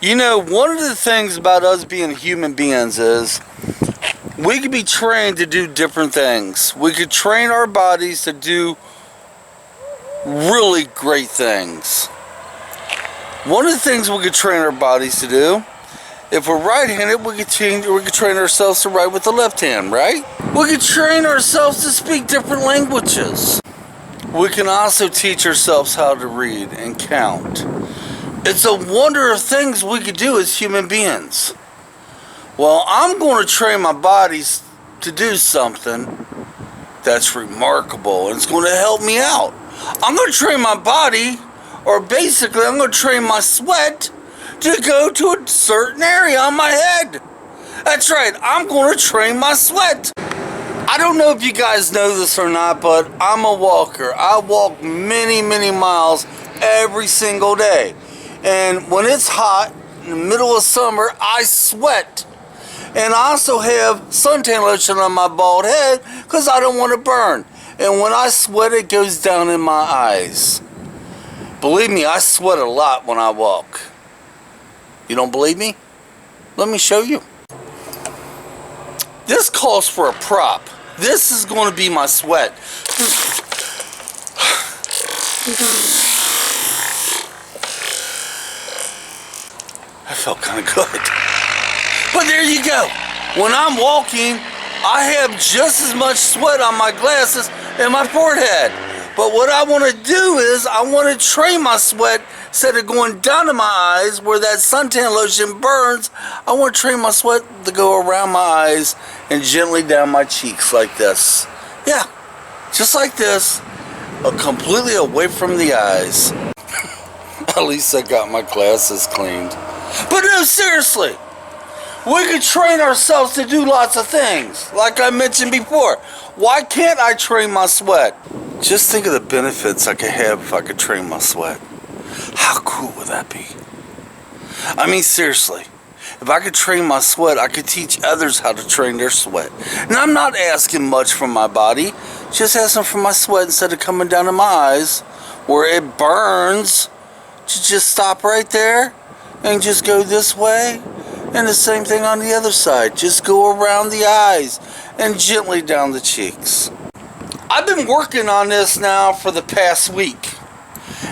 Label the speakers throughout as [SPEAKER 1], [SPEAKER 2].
[SPEAKER 1] You know, one of the things about us being human beings is we could be trained to do different things. We could train our bodies to do really great things. One of the things we could train our bodies to do, if we're right-handed, we could train ourselves to write with the left hand, right? We could train ourselves to speak different languages. We can also teach ourselves how to read and count. It's a wonder of things we could do as human beings. Well, I'm going to train my bodies to do something that's remarkable, and it's going to help me out. I'm going to train my body, or basically I'm going to train my sweat to go to a certain area on my head. That's right, I'm going to train my sweat. I don't know if you guys know this or not, but I'm a walker. I walk many, many miles every single day. And when it's hot, in the middle of summer, I sweat. And I also have suntan lotion on my bald head because I don't want to burn. And when I sweat, it goes down in my eyes. Believe me, I sweat a lot when I walk. You don't believe me? Let me show you. This calls for a prop. This is going to be my sweat. That felt kind of good. But there you go. When I'm walking, I have just as much sweat on my glasses and my forehead. But what I want to do is I want to train my sweat instead of going down to my eyes where that suntan lotion burns. I want to train my sweat to go around my eyes and gently down my cheeks like this. Yeah, just like this, completely away from the eyes. At least I got my glasses cleaned. But no, seriously, we could train ourselves to do lots of things, like I mentioned before. Why can't I train my sweat? Just think of the benefits I could have if I could train my sweat. How cool would that be? I mean, seriously, if I could train my sweat, I could teach others how to train their sweat. And I'm not asking much from my body, just asking for my sweat instead of coming down to my eyes where it burns, to just stop right there and just go this way. And the same thing on the other side. Just go around the eyes and gently down the cheeks. I've been working on this now for the past week.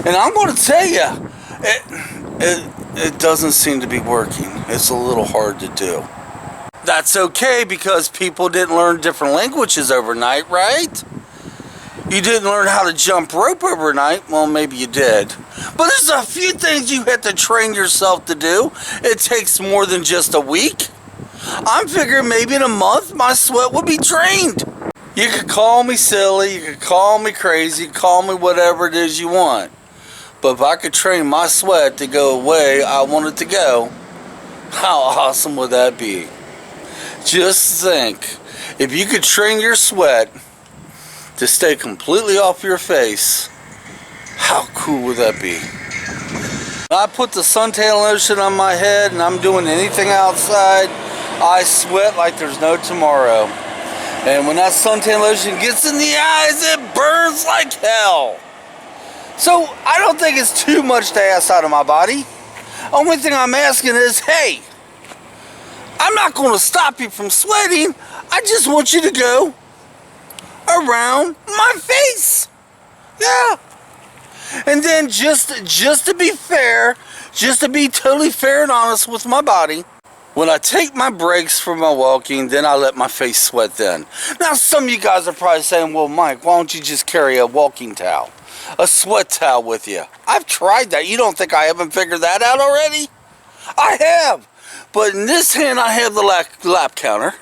[SPEAKER 1] And I'm going to tell you, it doesn't seem to be working. It's a little hard to do. That's okay because people didn't learn different languages overnight, right? You didn't learn how to jump rope overnight. Well, maybe you did. But there's a few things you have to train yourself to do. It takes more than just a week. I'm figuring maybe in a month my sweat will be trained. You could call me silly, you could call me crazy, you could call me whatever it is you want. But if I could train my sweat to go away I want it to go, how awesome would that be? Just think, if you could train your sweat to stay completely off your face, how cool would that be? I put the suntan lotion on my head and I'm doing anything outside, I sweat like there's no tomorrow. And when that suntan lotion gets in the eyes, it burns like hell. So I don't think it's too much to ask out of my body. Only thing I'm asking is, hey, I'm not going to stop you from sweating. I just want you to go around my face. Yeah. And then just to be fair, just to be totally fair and honest with my body, when I take my breaks for my walking, then I let my face sweat then. Now some of you guys are probably saying, well, Mike, why don't you just carry a walking towel, a sweat towel with you? I've tried that. You don't think I haven't figured that out already? I have. But in this hand I have the lap counter.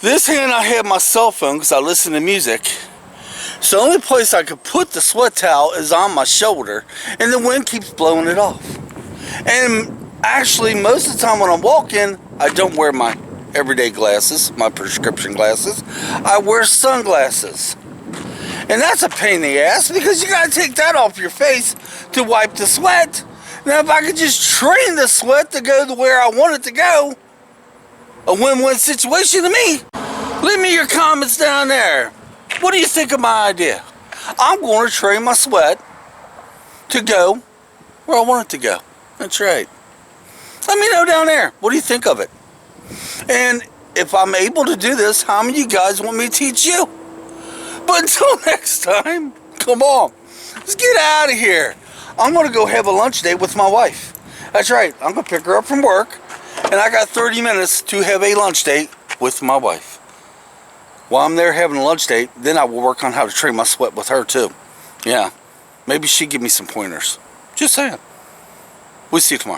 [SPEAKER 1] This hand I have my cell phone because I listen to music. So the only place I could put the sweat towel is on my shoulder, and the wind keeps blowing it off. And actually, most of the time when I'm walking, I don't wear my everyday glasses, my prescription glasses. I wear sunglasses. And that's a pain in the ass because you gotta take that off your face to wipe the sweat. Now if I could just train the sweat to go to where I want it to go, a win-win situation to me. Leave me your comments down there. What do you think of my idea? I'm going to train my sweat to go where I want it to go. That's right. Let me know down there. What do you think of it? And if I'm able to do this, how many of you guys want me to teach you? But until next time, come on. Let's get out of here. I'm going to go have a lunch date with my wife. That's right. I'm going to pick her up from work. And I got 30 minutes to have a lunch date with my wife. While I'm there having a lunch date, then I will work on how to train my sweat with her too. Yeah. Maybe she'd give me some pointers. Just saying. We'll see you tomorrow.